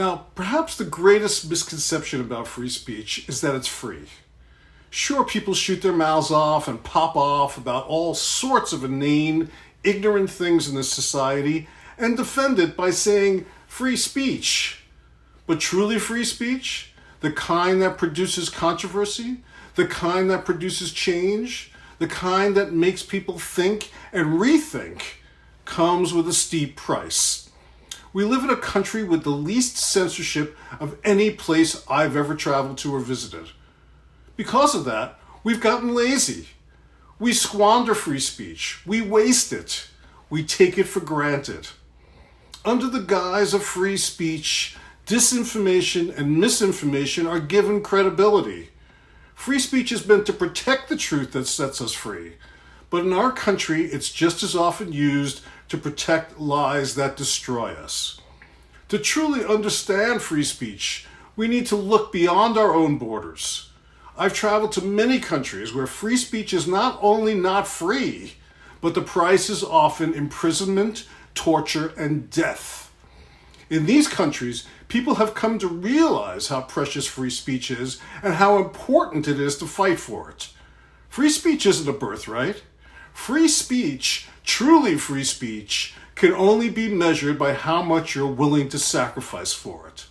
Now, perhaps the greatest misconception about free speech is that it's free. Sure, people shoot their mouths off and pop off about all sorts of inane, ignorant things in this society and defend it by saying free speech. But truly free speech, the kind that produces controversy, the kind that produces change, the kind that makes people think and rethink, comes with a steep price. We live in a country with the least censorship of any place I've ever traveled to or visited. Because of that, we've gotten lazy. We squander free speech. We waste it. We take it for granted. Under the guise of free speech, disinformation and misinformation are given credibility. Free speech is meant to protect the truth that sets us free. But in our country, it's just as often used to protect lies that destroy us. To truly understand free speech, we need to look beyond our own borders. I've traveled to many countries where free speech is not only not free, but the price is often imprisonment, torture, and death. In these countries, people have come to realize how precious free speech is and how important it is to fight for it. Free speech isn't a birthright. Free speech, truly free speech, can only be measured by how much you're willing to sacrifice for it.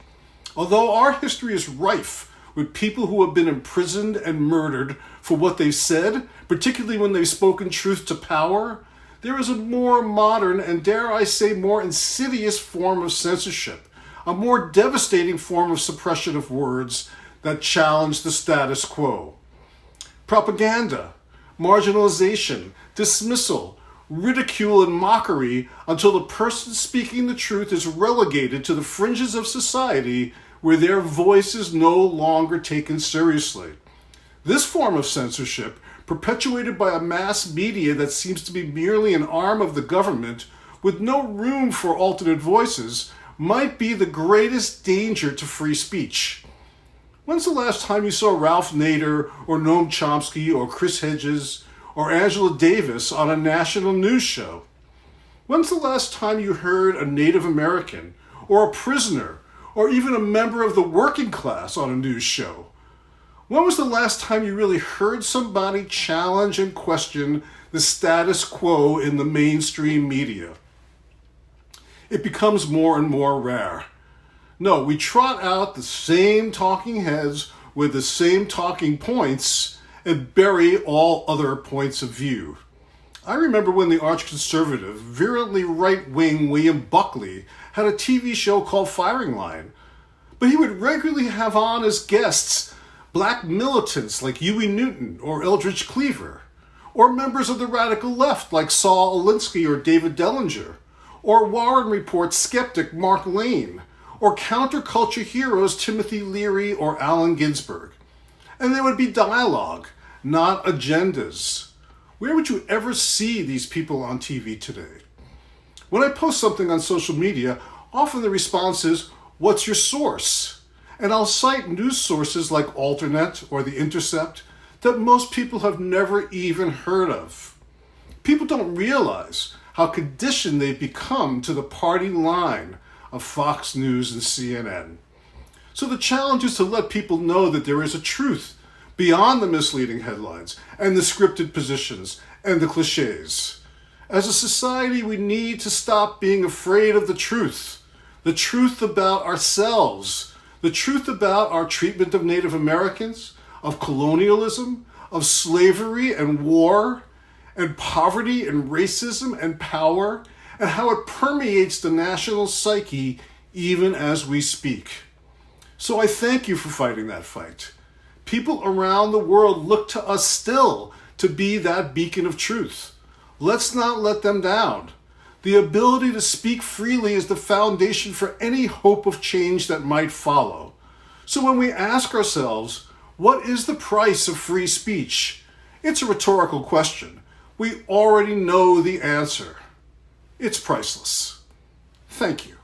Although our history is rife with people who have been imprisoned and murdered for what they've said, particularly when they've spoken truth to power, there is a more modern and, dare I say, more insidious form of censorship, a more devastating form of suppression of words that challenge the status quo. Propaganda, marginalization, dismissal, ridicule, and mockery until the person speaking the truth is relegated to the fringes of society where their voice is no longer taken seriously. This form of censorship, perpetuated by a mass media that seems to be merely an arm of the government with no room for alternate voices, might be the greatest danger to free speech. When's the last time you saw Ralph Nader or Noam Chomsky or Chris Hedges or Angela Davis on a national news show? When's the last time you heard a Native American or a prisoner or even a member of the working class on a news show? When was the last time you really heard somebody challenge and question the status quo in the mainstream media? It becomes more and more rare. No, we trot out the same talking heads with the same talking points and bury all other points of view. I remember when the arch-conservative, virulently right-wing William Buckley had a TV show called Firing Line, but he would regularly have on as guests black militants like Huey Newton or Eldridge Cleaver, or members of the radical left like Saul Alinsky or David Dellinger, or Warren Report skeptic Mark Lane, or counterculture heroes Timothy Leary or Allen Ginsberg. And there would be dialogue, not agendas. Where would you ever see these people on TV today? When I post something on social media, often the response is, "What's your source?" And I'll cite news sources like Alternet or The Intercept that most people have never even heard of. People don't realize how conditioned they've become to the party line of Fox News and CNN. So the challenge is to let people know that there is a truth beyond the misleading headlines and the scripted positions and the cliches. As a society, we need to stop being afraid of the truth about ourselves, the truth about our treatment of Native Americans, of colonialism, of slavery and war, and poverty and racism and power, and how it permeates the national psyche even as we speak. So I thank you for fighting that fight. People around the world look to us still to be that beacon of truth. Let's not let them down. The ability to speak freely is the foundation for any hope of change that might follow. So when we ask ourselves, what is the price of free speech? It's a rhetorical question. We already know the answer. It's priceless. Thank you.